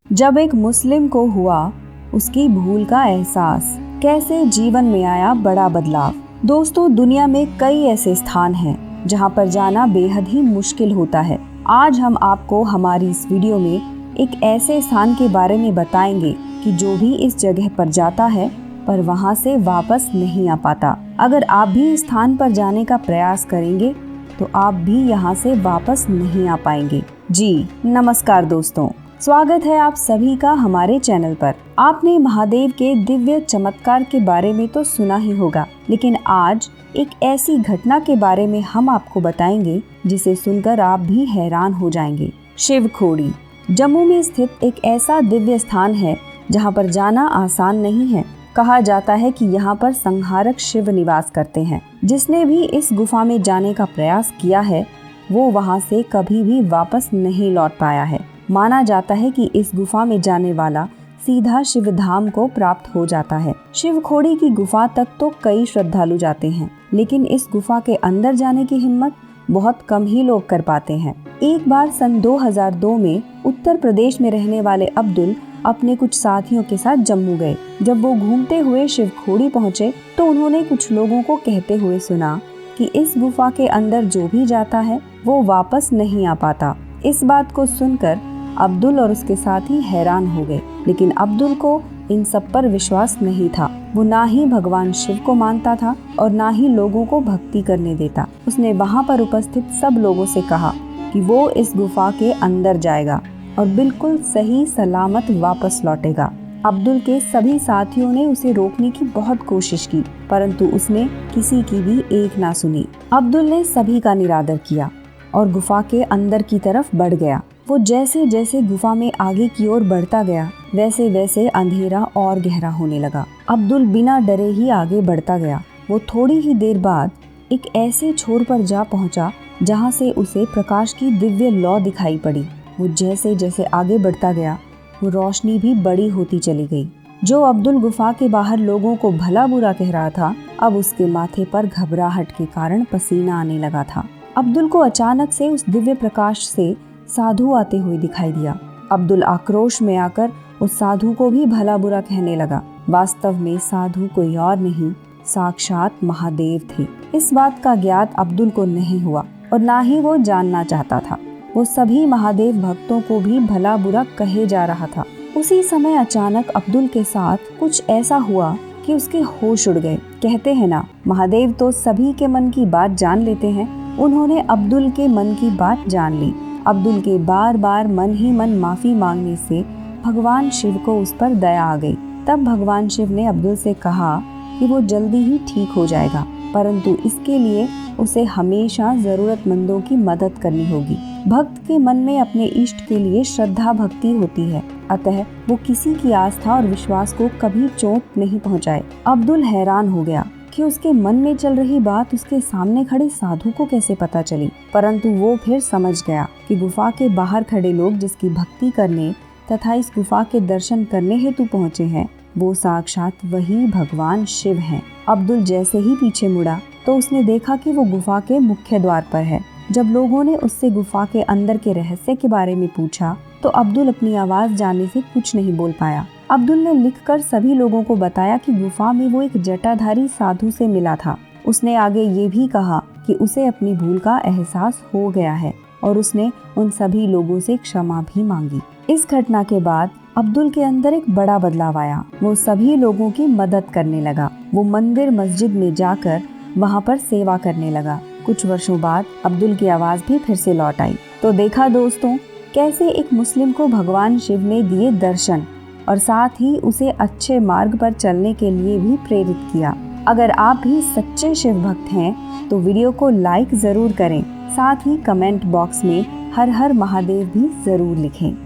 जब एक मुस्लिम को हुआ उसकी भूल का एहसास, कैसे जीवन में आया बड़ा बदलाव। दोस्तों, दुनिया में कई ऐसे स्थान हैं जहां पर जाना बेहद ही मुश्किल होता है। आज हम आपको हमारी इस वीडियो में एक ऐसे स्थान के बारे में बताएंगे कि जो भी इस जगह पर जाता है पर वहां से वापस नहीं आ पाता। अगर आप भी इस स्थान पर जाने का प्रयास करेंगे तो आप भी यहाँ से वापस नहीं आ पाएंगे। जी नमस्कार दोस्तों, स्वागत है आप सभी का हमारे चैनल पर। आपने महादेव के दिव्य चमत्कार के बारे में तो सुना ही होगा, लेकिन आज एक ऐसी घटना के बारे में हम आपको बताएंगे जिसे सुनकर आप भी हैरान हो जाएंगे। शिवखोड़ी जम्मू में स्थित एक ऐसा दिव्य स्थान है जहां पर जाना आसान नहीं है। कहा जाता है कि यहाँ पर संहारक शिव निवास करते हैं। जिसने भी इस गुफा में जाने का प्रयास किया है वो वहाँ से कभी भी वापस नहीं लौट पाया है। माना जाता है कि इस गुफा में जाने वाला सीधा शिव धाम को प्राप्त हो जाता है। शिवखोड़ी की गुफा तक तो कई श्रद्धालु जाते हैं, लेकिन इस गुफा के अंदर जाने की हिम्मत बहुत कम ही लोग कर पाते हैं। एक बार सन 2002 में उत्तर प्रदेश में रहने वाले अब्दुल अपने कुछ साथियों के साथ जम्मू गए। जब वो घूमते हुए शिवखोड़ी पहुँचे तो उन्होंने कुछ लोगों को कहते हुए सुना कि इस गुफा के अंदर जो भी जाता है वो वापस नहीं आ पाता। इस बात को सुनकर अब्दुल और उसके साथी हैरान हो गए, लेकिन अब्दुल को इन सब पर विश्वास नहीं था। वो ना ही भगवान शिव को मानता था और ना ही लोगों को भक्ति करने देता। उसने वहाँ पर उपस्थित सब लोगों से कहा कि वो इस गुफा के अंदर जाएगा और बिल्कुल सही सलामत वापस लौटेगा। अब्दुल के सभी साथियों ने उसे रोकने की बहुत कोशिश की, परंतु उसने किसी की भी एक ना सुनी। अब्दुल ने सभी का निरादर किया और गुफा के अंदर की तरफ बढ़ गया। वो जैसे जैसे गुफा में आगे की ओर बढ़ता गया वैसे वैसे अंधेरा और गहरा होने लगा। अब्दुल बिना डरे ही आगे बढ़ता गया। वो थोड़ी ही देर बाद एक ऐसे छोर पर जा पहुंचा जहां से उसे प्रकाश की दिव्य लौ दिखाई पड़ी। वो जैसे जैसे आगे बढ़ता गया वो रोशनी भी बड़ी होती चली गई। जो अब्दुल गुफा के बाहर लोगों को भला बुरा कह रहा था, अब उसके माथे पर घबराहट के कारण पसीना आने लगा था। अब्दुल को अचानक से उस दिव्य प्रकाश से साधु आते हुए दिखाई दिया। अब्दुल आक्रोश में आकर उस साधु को भी भला बुरा कहने लगा। वास्तव में साधु कोई और नहीं, साक्षात महादेव थे। इस बात का ज्ञात अब्दुल को नहीं हुआ और ना ही वो जानना चाहता था। वो सभी महादेव भक्तों को भी भला बुरा कहे जा रहा था। उसी समय अचानक अब्दुल के साथ कुछ ऐसा हुआ कि उसके होश उड़ गए। कहते हैं ना, महादेव तो सभी के मन की बात जान लेते हैं। उन्होंने अब्दुल के मन की बात जान ली। अब्दुल के बार बार मन ही मन माफी मांगने से भगवान शिव को उस पर दया आ गई। तब भगवान शिव ने अब्दुल से कहा कि वो जल्दी ही ठीक हो जाएगा, परंतु इसके लिए उसे हमेशा जरूरतमंदों की मदद करनी होगी। भक्त के मन में अपने इष्ट के लिए श्रद्धा भक्ति होती है, अतः वो किसी की आस्था और विश्वास को कभी चोट नहीं पहुंचाए। अब्दुल हैरान हो गया कि उसके मन में चल रही बात उसके सामने खड़े साधु को कैसे पता चली, परंतु वो फिर समझ गया कि गुफा के बाहर खड़े लोग जिसकी भक्ति करने तथा इस गुफा के दर्शन करने हेतु पहुँचे हैं वो साक्षात वही भगवान शिव हैं। अब्दुल जैसे ही पीछे मुड़ा तो उसने देखा कि वो गुफा के मुख्य द्वार पर है। जब लोगों ने उससे गुफा के अंदर के रहस्य के बारे में पूछा तो अब्दुल अपनी आवाज जानने से कुछ नहीं बोल पाया। अब्दुल ने लिखकर सभी लोगों को बताया कि गुफा में वो एक जटाधारी साधु से मिला था। उसने आगे ये भी कहा कि उसे अपनी भूल का एहसास हो गया है और उसने उन सभी लोगों से क्षमा भी मांगी। इस घटना के बाद अब्दुल के अंदर एक बड़ा बदलाव आया। वो सभी लोगों की मदद करने लगा। वो मंदिर मस्जिद में जाकर वहाँ पर सेवा करने लगा। कुछ वर्षों बाद अब्दुल की आवाज़ भी फिर से लौट आई। तो देखा दोस्तों, कैसे एक मुस्लिम को भगवान शिव ने दिए दर्शन और साथ ही उसे अच्छे मार्ग पर चलने के लिए भी प्रेरित किया। अगर आप भी सच्चे शिव भक्त हैं तो वीडियो को लाइक ज़रूर करें, साथ ही कमेंट बॉक्स में हर हर महादेव भी ज़रूर लिखें।